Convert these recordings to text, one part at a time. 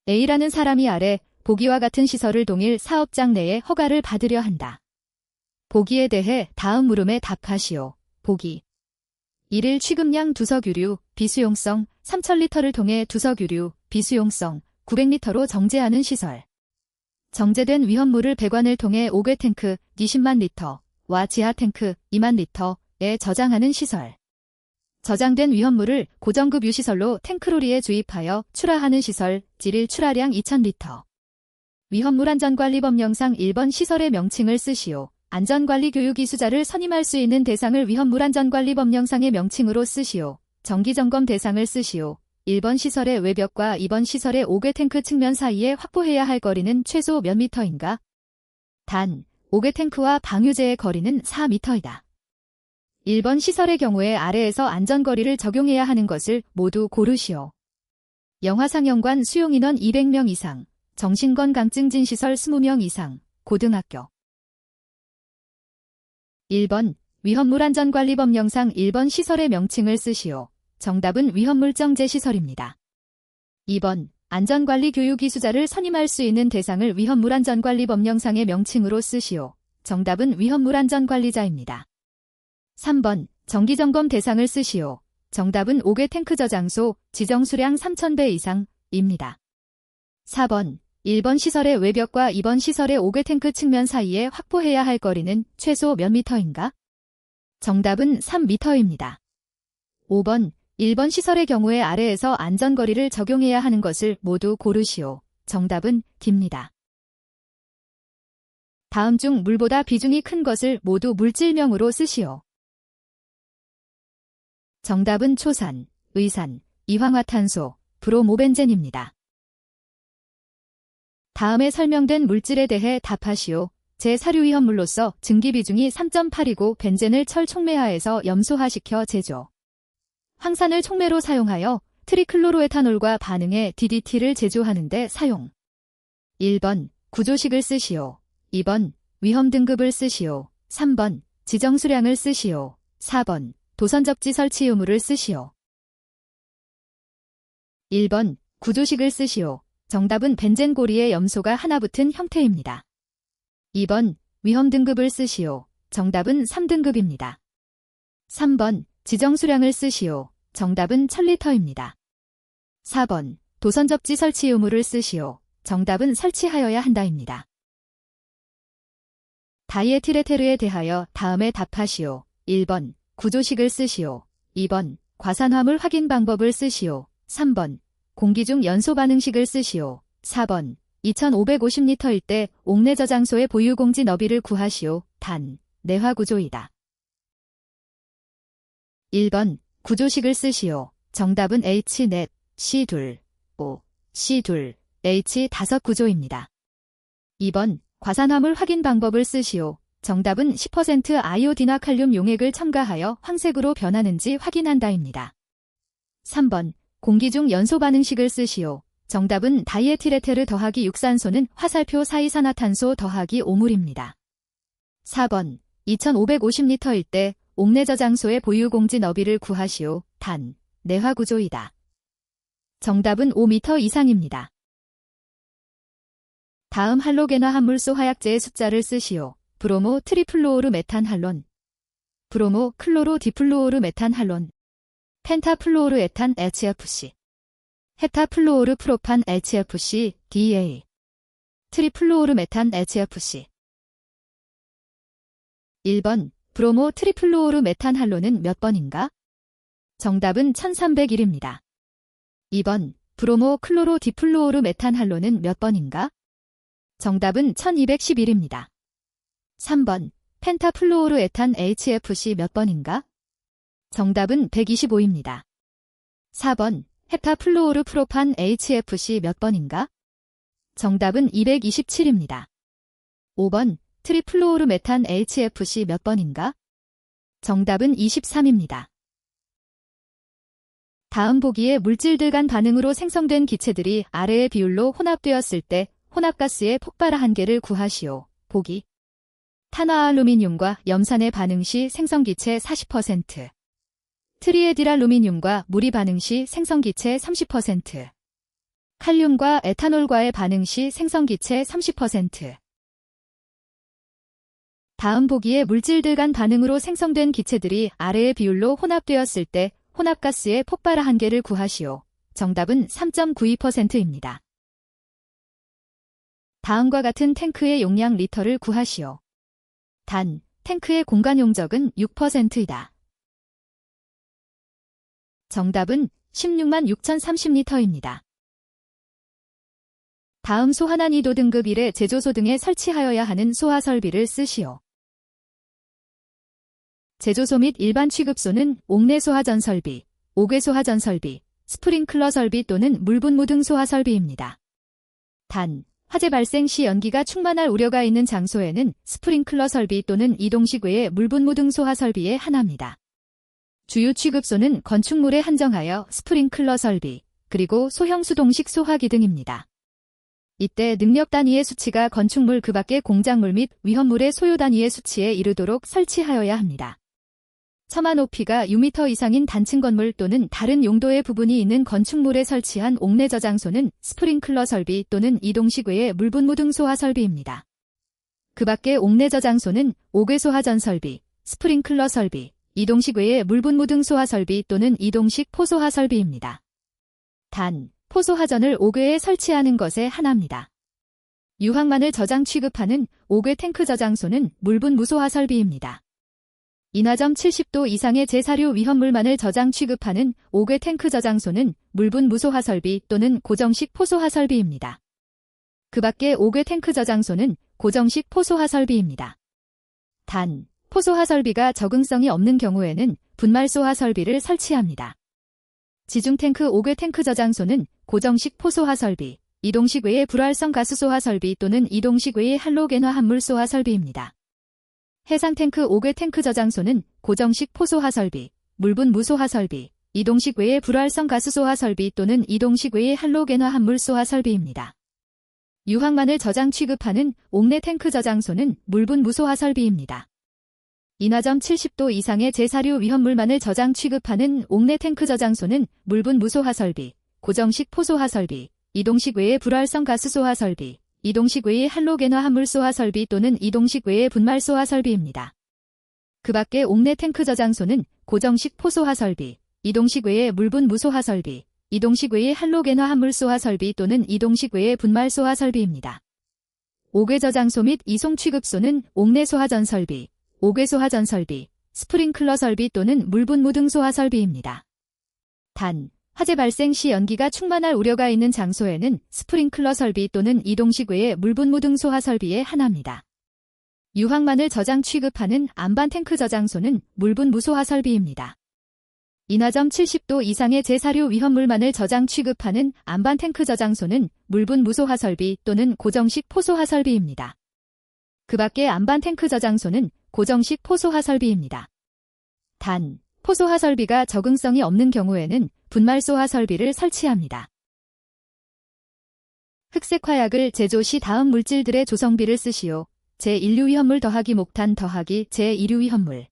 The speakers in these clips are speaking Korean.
A라는 사람이 아래 보기와 같은 시설을 동일 사업장 내에 허가를 받으려 한다. 보기에 대해 다음 물음에 답하시오. 보기. 1일 취급량 두석유류, 비수용성 3000리터를 통해 두석유류, 비수용성 900리터로 정제하는 시설. 정제된 위험물을 배관을 통해 5개 탱크 20만 리터와 지하 탱크 2만 리터에 저장하는 시설. 저장된 위험물을 고정급 유시설로 탱크로리에 주입하여 출하하는 시설, 일일 출하량 2000리터. 위험물 안전관리법령상 1번 시설의 명칭을 쓰시오. 안전관리 교육이수자를 선임할 수 있는 대상을 위험물 안전관리법령상의 명칭으로 쓰시오. 정기점검 대상을 쓰시오. 1번 시설의 외벽과 2번 시설의 5개 탱크 측면 사이에 확보해야 할 거리는 최소 몇 미터인가? 단, 5개 탱크와 방유제의 거리는 4미터이다. 1번 시설의 경우에 아래에서 안전거리를 적용해야 하는 것을 모두 고르시오. 영화상영관 수용인원 200명 이상, 정신건강증진시설 20명 이상, 고등학교. 1번, 위험물안전관리법령상 1번 시설의 명칭을 쓰시오. 정답은 위험물정제시설입니다. 2번, 안전관리 교육이수자를 선임할 수 있는 대상을 위험물안전관리법령상의 명칭으로 쓰시오. 정답은 위험물안전관리자입니다. 3번, 정기점검 대상을 쓰시오. 정답은 5개 탱크 저장소, 지정수량 3000배 이상입니다. 4번, 1번 시설의 외벽과 2번 시설의 5개 탱크 측면 사이에 확보해야 할 거리는 최소 몇 미터인가? 정답은 3미터입니다. 5번, 1번 시설의 경우에 아래에서 안전거리를 적용해야 하는 것을 모두 고르시오. 정답은 D입니다. 다음 중 물보다 비중이 큰 것을 모두 물질명으로 쓰시오. 정답은 초산, 의산, 이황화탄소, 브로모벤젠입니다. 다음에 설명된 물질에 대해 답하시오. 제 사료위험물로서 증기비중이 3.8이고 벤젠을 철 촉매하에서 염소화시켜 제조. 황산을 촉매로 사용하여 트리클로로에탄올과 반응해 DDT를 제조하는 데 사용. 1번, 구조식을 쓰시오. 2번, 위험등급을 쓰시오. 3번, 지정수량을 쓰시오. 4번, 도선접지 설치 의무를 쓰시오. 1번, 구조식을 쓰시오. 정답은 벤젠 고리에 염소가 하나 붙은 형태입니다. 2번, 위험등급을 쓰시오. 정답은 3등급입니다. 3번, 지정수량을 쓰시오. 정답은 1000리터입니다. 4번, 도선접지 설치 의무를 쓰시오. 정답은 설치하여야 한다입니다. 다이에틸에테르에 대하여 다음에 답하시오. 1번, 구조식을 쓰시오. 2번, 과산화물 확인 방법을 쓰시오. 3번, 공기 중 연소 반응식을 쓰시오. 4번, 2550리터일 때 옥내 저장소의 보유공지 너비를 구하시오. 단, 내화 구조이다. 1번, 구조식을 쓰시오. 정답은 H넷, C2, O, C2, H5 구조입니다. 2번, 과산화물 확인 방법을 쓰시오. 정답은 10% 아이오디나 칼륨 용액을 첨가하여 황색으로 변하는지 확인한다입니다. 3번, 공기 중 연소 반응식을 쓰시오. 정답은 다이에틸에테르 더하기 육산소는 화살표 사이산화탄소 더하기 오물입니다. 4번, 2550리터일 때 옥내 저장소의 보유공지 너비를 구하시오. 단, 내화 구조이다. 정답은 5m 이상입니다. 다음 할로겐화 함물소 화약제의 숫자를 쓰시오. 브로모 트리플로오르 메탄할론, 브로모 클로로 디플로오르 메탄할론, 펜타플로오르 에탄 HFC, 헤타플로오르 프로판 HFC, DA, 트리플로오르 메탄 HFC. 1번, 브로모 트리플로오르 메탄할론은 몇 번인가? 정답은 1301입니다. 2번, 브로모 클로로 디플로오르 메탄할론은 몇 번인가? 정답은 1211입니다. 3번, 펜타플로오르 에탄 HFC 몇 번인가? 정답은 125입니다. 4번, 헤타플로오르 프로판 HFC 몇 번인가? 정답은 227입니다. 5번, 트리플로오르 메탄 HFC 몇 번인가? 정답은 23입니다. 다음 보기의 물질들 간 반응으로 생성된 기체들이 아래의 비율로 혼합되었을 때 혼합가스의 폭발 한계를 구하시오. 보기. 탄화알루미늄과 염산의 반응 시 생성기체 40%, 트리에딜알루미늄과 물이 반응 시 생성기체 30%, 칼륨과 에탄올과의 반응 시 생성기체 30%. 다음 보기의 물질들 간 반응으로 생성된 기체들이 아래의 비율로 혼합되었을 때 혼합가스의 폭발 한계를 구하시오. 정답은 3.92%입니다. 다음과 같은 탱크의 용량 리터를 구하시오. 단, 탱크의 공간 용적은 6%이다. 정답은 16만 6,030리터입니다. 다음 소화난이도 등급 1의 제조소 등에 설치하여야 하는 소화 설비를 쓰시오. 제조소 및 일반 취급소는 옥내 소화전 설비, 옥외 소화전 설비, 스프링클러 설비 또는 물분무 등 소화 설비입니다. 단, 화재 발생 시 연기가 충만할 우려가 있는 장소에는 스프링클러 설비 또는 이동식 외의 물분무 등 소화 설비에 한합니다. 주요 취급소는 건축물에 한정하여 스프링클러 설비, 그리고 소형 수동식 소화기 등입니다. 이때 능력 단위의 수치가 건축물 그 밖의 공작물 및 위험물의 소요 단위의 수치에 이르도록 설치하여야 합니다. 처마 높이가 6m 이상인 단층 건물 또는 다른 용도의 부분이 있는 건축물에 설치한 옥내 저장소는 스프링클러 설비 또는 이동식 외의 물분무 등 소화 설비입니다. 그 밖의 옥내 저장소는 옥외 소화전 설비, 스프링클러 설비, 이동식 외의 물분무 등 소화 설비 또는 이동식 포소화 설비입니다. 단, 포소화전을 옥외에 설치하는 것에 한합니다. 유황만을 저장 취급하는 옥외 탱크 저장소는 물분 무소화 설비입니다. 인하점 70도 이상의 제사류 위험물만을 저장 취급하는 옥외 탱크 저장소는 물분 무소화 설비 또는 고정식 포소화 설비입니다. 그 밖의 옥외 탱크 저장소는 고정식 포소화 설비입니다. 단, 포소화 설비가 적응성이 없는 경우에는 분말소화 설비를 설치합니다. 지중탱크 옥외 탱크 저장소는 고정식 포소화 설비, 이동식 외의 불활성 가스 소화 설비 또는 이동식 외의 할로겐화 합물 소화 설비입니다. 해상탱크 옥외 탱크 저장소는 고정식 포소화 설비, 물분 무소화 설비, 이동식 외의 불활성 가스 소화 설비 또는 이동식 외의 할로겐화 합물 소화 설비입니다. 유황만을 저장 취급하는 옥내 탱크 저장소는 물분 무소화 설비입니다. 인하점 70도 이상의 제사류 위험물만을 저장 취급하는 옥내 탱크 저장소는 물분 무소화 설비, 고정식 포소화 설비, 이동식 외의 불활성 가스 소화 설비, 이동식 외의 할로겐화 합물 소화 설비 또는 이동식 외의 분말 소화 설비입니다. 그 밖의 옥내 탱크 저장소는 고정식 포소화 설비, 이동식 외의 물분 무소화 설비, 이동식 외의 할로겐화 합물 소화 설비 또는 이동식 외의 분말 소화 설비입니다. 옥외 저장소 및 이송 취급소는 옥내 소화전 설비, 옥외 소화전 설비, 스프링클러 설비 또는 물분무 등 소화 설비입니다. 단, 화재 발생 시 연기가 충만할 우려가 있는 장소에는 스프링클러 설비 또는 이동식 외의 물분무 등 소화 설비에 한합니다. 유황만을 저장 취급하는 안반 탱크 저장소는 물분 무소화 설비입니다. 인하점 70도 이상의 제사류 위험물만을 저장 취급하는 안반 탱크 저장소는 물분 무소화 설비 또는 고정식 포소화 설비입니다. 그 밖의 안반 탱크 저장소는 고정식 포소화 설비입니다. 단, 포소화 설비가 적응성이 없는 경우에는 분말소화 설비를 설치합니다. 흑색 화약을 제조 시 다음 물질들의 조성비를 쓰시오. 제1류 위험물 더하기 목탄 더하기 제2류 위험물.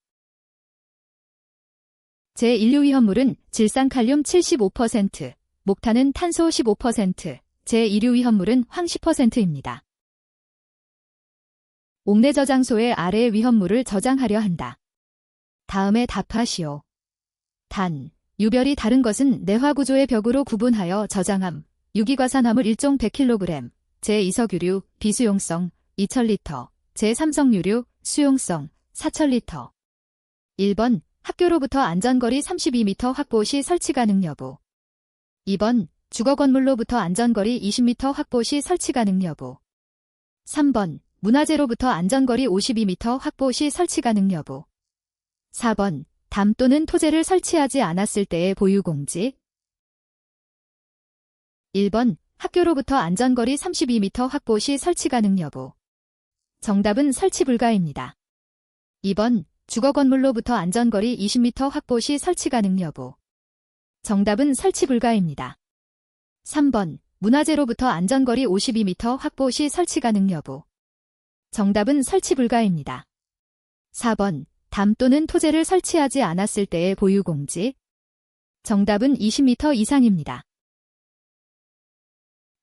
제1류 위험물은 질산칼륨 75%, 목탄은 탄소 15%, 제2류 위험물은 황 10%입니다. 옥내 저장소의 아래의 위험물을 저장하려 한다. 다음에 답하시오. 단, 유별이 다른 것은 내화구조의 벽으로 구분하여 저장함. 유기과산화물 1종 100kg, 제2석유류, 비수용성, 2000리터, 제3석유류, 수용성, 4000리터. 1번, 학교로부터 안전거리 32m 확보 시 설치 가능 여부. 2번, 주거 건물로부터 안전거리 20m 확보 시 설치 가능 여부. 3번, 문화재로부터 안전거리 52m 확보 시 설치 가능 여부. 4번, 담 또는 토재를 설치하지 않았을 때의 보유공지. 1번, 학교로부터 안전거리 32m 확보 시 설치 가능 여부. 정답은 설치 불가입니다. 2번, 주거 건물로부터 안전거리 20m 확보 시 설치 가능 여부. 정답은 설치 불가입니다. 3번, 문화재로부터 안전거리 52m 확보 시 설치 가능 여부. 정답은 설치 불가입니다. 4번, 담 또는 토재를 설치하지 않았을 때의 보유공지. 정답은 20m 이상입니다.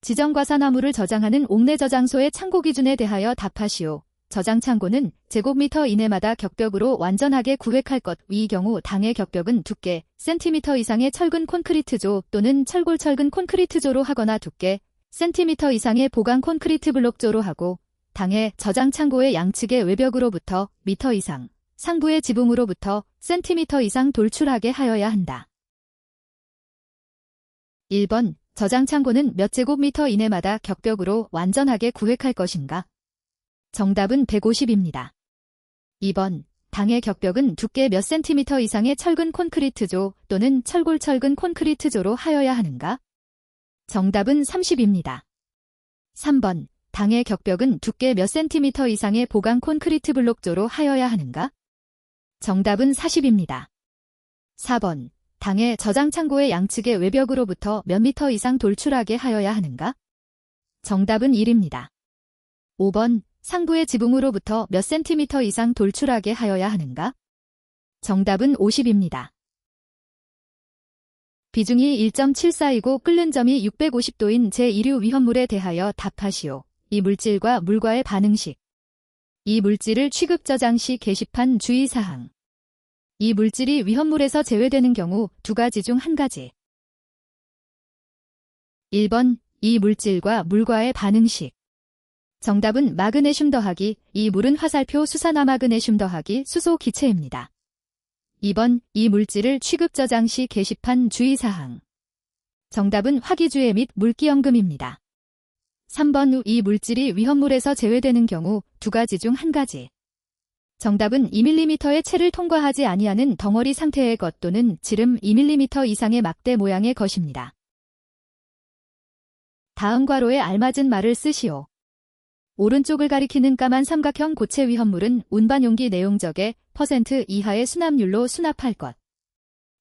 지정과산화물을 저장하는 옥내 저장소의 창고 기준에 대하여 답하시오. 저장 창고는 제곱미터 이내마다 격벽으로 완전하게 구획할 것. 이 경우 당의 격벽은 두께 센티미터 이상의 철근 콘크리트조 또는 철골철근 콘크리트조로 하거나 두께 센티미터 이상의 보강 콘크리트 블록조로 하고, 당의 저장 창고의 양측의 외벽으로부터 미터 이상, 상부의 지붕으로부터 센티미터 이상 돌출하게 하여야 한다. 1번. 저장 창고는 몇 제곱미터 이내마다 격벽으로 완전하게 구획할 것인가? 정답은 150입니다. 2번. 당의 격벽은 두께 몇 센티미터 이상의 철근 콘크리트조 또는 철골철근 콘크리트조로 하여야 하는가? 정답은 30입니다. 3번. 당의 격벽은 두께 몇 센티미터 이상의 보강 콘크리트 블록조로 하여야 하는가? 정답은 40입니다. 4번. 당의 저장 창고의 양측의 외벽으로부터 몇 미터 이상 돌출하게 하여야 하는가? 정답은 1입니다. 5번. 상부의 지붕으로부터 몇 센티미터 이상 돌출하게 하여야 하는가? 정답은 50입니다. 비중이 1.74이고 끓는 점이 650도인 제1류 위험물에 대하여 답하시오. 이 물질과 물과의 반응식. 이 물질을 취급 저장 시 게시판 주의사항. 이 물질이 위험물에서 제외되는 경우 두 가지 중 한 가지. 1번. 이 물질과 물과의 반응식. 정답은 마그네슘 더하기, 이 물은 화살표 수산화마그네슘 더하기 수소 기체입니다. 2번. 이 물질을 취급 저장 시 게시판 주의사항. 정답은 화기주해 및 물기염금입니다. 3번. 이 물질이 위험물에서 제외되는 경우 두 가지 중 한 가지. 정답은 2mm의 채를 통과하지 아니하는 덩어리 상태의 것 또는 지름 2mm 이상의 막대 모양의 것입니다. 다음 괄호에 알맞은 말을 쓰시오. 오른쪽을 가리키는 까만 삼각형 고체 위험물은 운반용기 내용적의 % 이하의 수납률로 수납할 것.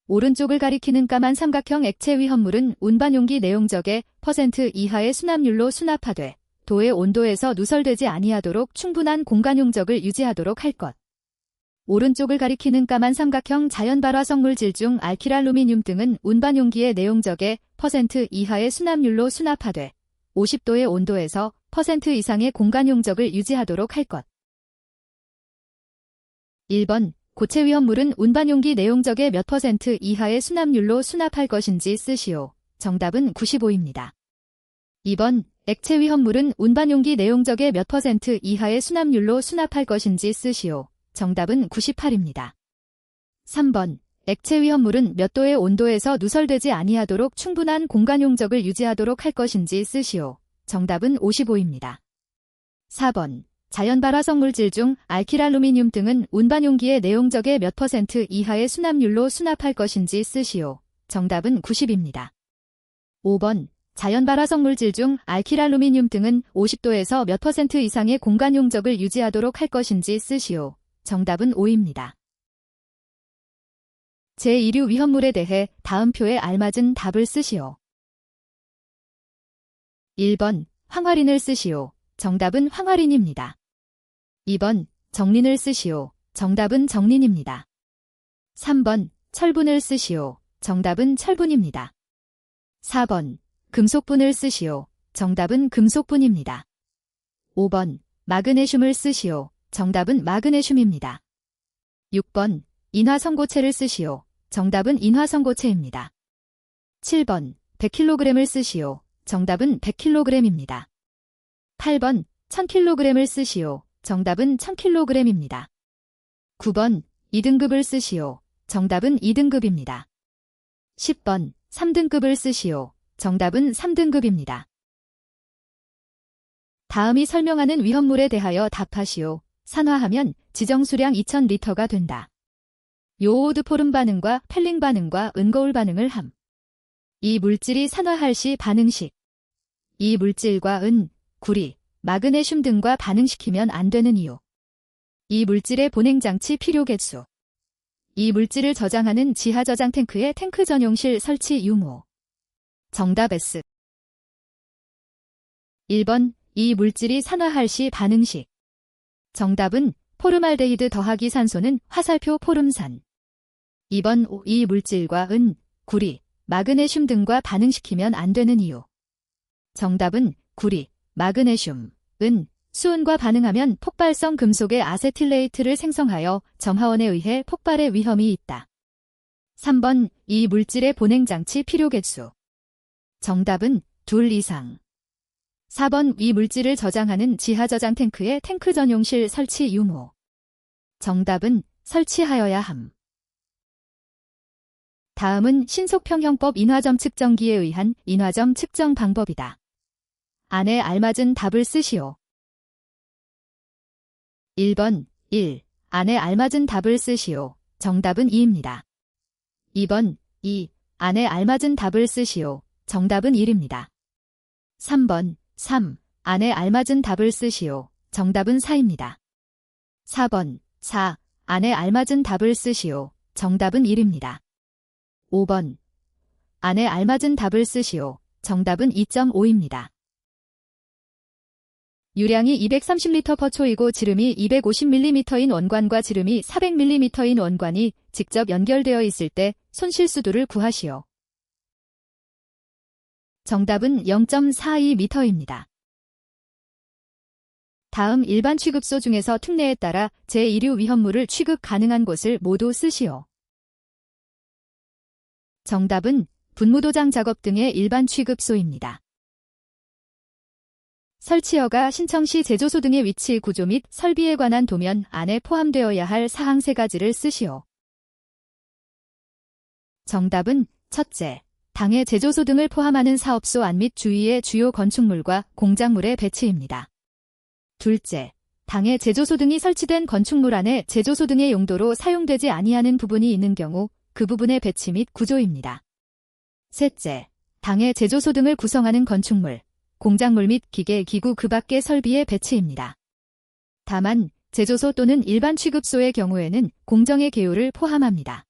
오른쪽을 가리키는 까만 삼각형 액체 위험물은 운반용기 내용적의 % 이하의 수납률로 수납하되 도의 온도에서 누설되지 아니하도록 충분한 공간 용적을 유지하도록 할 것. 오른쪽을 가리키는 까만 삼각형 자연발화 성물질 중 알키랄루미늄 등은 운반용기의 내용적의 % 이하의 수납률로 수납하되 50도의 온도에서 % 이상의 공간 용적을 유지하도록 할 것. 1번. 고체 위험물은 운반용기 내용적의 몇 % 이하의 수납률로 수납할 것인지 쓰시오. 정답은 95입니다. 2번. 액체 위험물은 운반용기 내용적의 몇 % 이하의 수납률로 수납할 것인지 쓰시오. 정답은 98입니다. 3번. 액체 위험물은 몇 도의 온도에서 누설되지 아니하도록 충분한 공간 용적을 유지하도록 할 것인지 쓰시오. 정답은 55입니다. 4번. 자연발화 성물질 중 알키랄루미늄 등은 운반용기의 내용적의 몇 % 이하의 수납률로 수납할 것인지 쓰시오. 정답은 90입니다. 5번. 자연발화 성물질 중 알키랄루미늄 등은 50도에서 몇 % 이상의 공간 용적을 유지하도록 할 것인지 쓰시오. 정답은 5입니다. 제1류 위험물에 대해 다음 표에 알맞은 답을 쓰시오. 1번. 황화린을 쓰시오. 정답은 황화린입니다. 2번. 정린을 쓰시오. 정답은 정린입니다. 3번. 철분을 쓰시오. 정답은 철분입니다. 4번. 금속분을 쓰시오. 정답은 금속분입니다. 5번. 마그네슘을 쓰시오. 정답은 마그네슘입니다. 6번. 인화성고체를 쓰시오. 정답은 인화성고체입니다. 7번. 100kg을 쓰시오. 정답은 100kg입니다. 8번. 1000kg을 쓰시오. 정답은 1000kg입니다. 9번. 2등급을 쓰시오. 정답은 2등급입니다. 10번. 3등급을 쓰시오. 정답은 3등급입니다. 다음이 설명하는 위험물에 대하여 답하시오. 산화하면 지정수량 2000리터가 된다. 요오드 포름 반응과 펠링 반응과 은거울 반응을 함. 이 물질이 산화할 시 반응식. 이 물질과 은, 구리, 마그네슘 등과 반응시키면 안 되는 이유. 이 물질의 보냉장치 필요 개수. 이 물질을 저장하는 지하 저장 탱크의 탱크 전용실 설치 유무. 정답 S. 1번. 이 물질이 산화할 시 반응식. 정답은 포름알데히드 더하기 산소는 화살표 포름산. 2번. 이 물질과 은, 구리, 마그네슘 등과 반응시키면 안 되는 이유. 정답은 구리, 마그네슘, 은, 수은과 반응하면 폭발성 금속의 아세틸레이트를 생성하여 점화원에 의해 폭발의 위험이 있다. 3번 이 물질의 보냉장치 필요 개수. 정답은 2 이상. 4번 이 물질을 저장하는 지하저장 탱크의 탱크 전용실 설치 유무. 정답은 설치하여야 함. 다음은 신속평형법 인화점 측정기에 의한 인화점 측정 방법이다. 안에 알맞은 답을 쓰시오. 1번 1. 안에 알맞은 답을 쓰시오. 정답은 2입니다. 2번 2. 안에 알맞은 답을 쓰시오. 정답은 1입니다. 3번 3. 안에 알맞은 답을 쓰시오. 정답은 4입니다. 4번 4. 안에 알맞은 답을 쓰시오. 정답은 1입니다. 5번. 안에 알맞은 답을 쓰시오. 정답은 2.5입니다. 유량이 230L/초이고 지름이 250mm인 원관과 지름이 400mm인 원관이 직접 연결되어 있을 때 손실수두를 구하시오. 정답은 0.42m입니다. 다음 일반 취급소 중에서 특례에 따라 제1류 위험물을 취급 가능한 곳을 모두 쓰시오. 정답은 분무도장 작업 등의 일반 취급소입니다. 설치허가 신청 시 제조소 등의 위치, 구조 및 설비에 관한 도면 안에 포함되어야 할 사항 3가지를 쓰시오. 정답은 첫째, 당해 제조소 등을 포함하는 사업소 안 및 주위의 주요 건축물과 공작물의 배치입니다. 둘째, 당해 제조소 등이 설치된 건축물 안에 제조소 등의 용도로 사용되지 아니하는 부분이 있는 경우 그 부분의 배치 및 구조입니다. 셋째, 당해 제조소 등을 구성하는 건축물, 공작물 및 기계, 기구 그 밖의 설비의 배치입니다. 다만 제조소 또는 일반 취급소의 경우에는 공정의 개요를 포함합니다.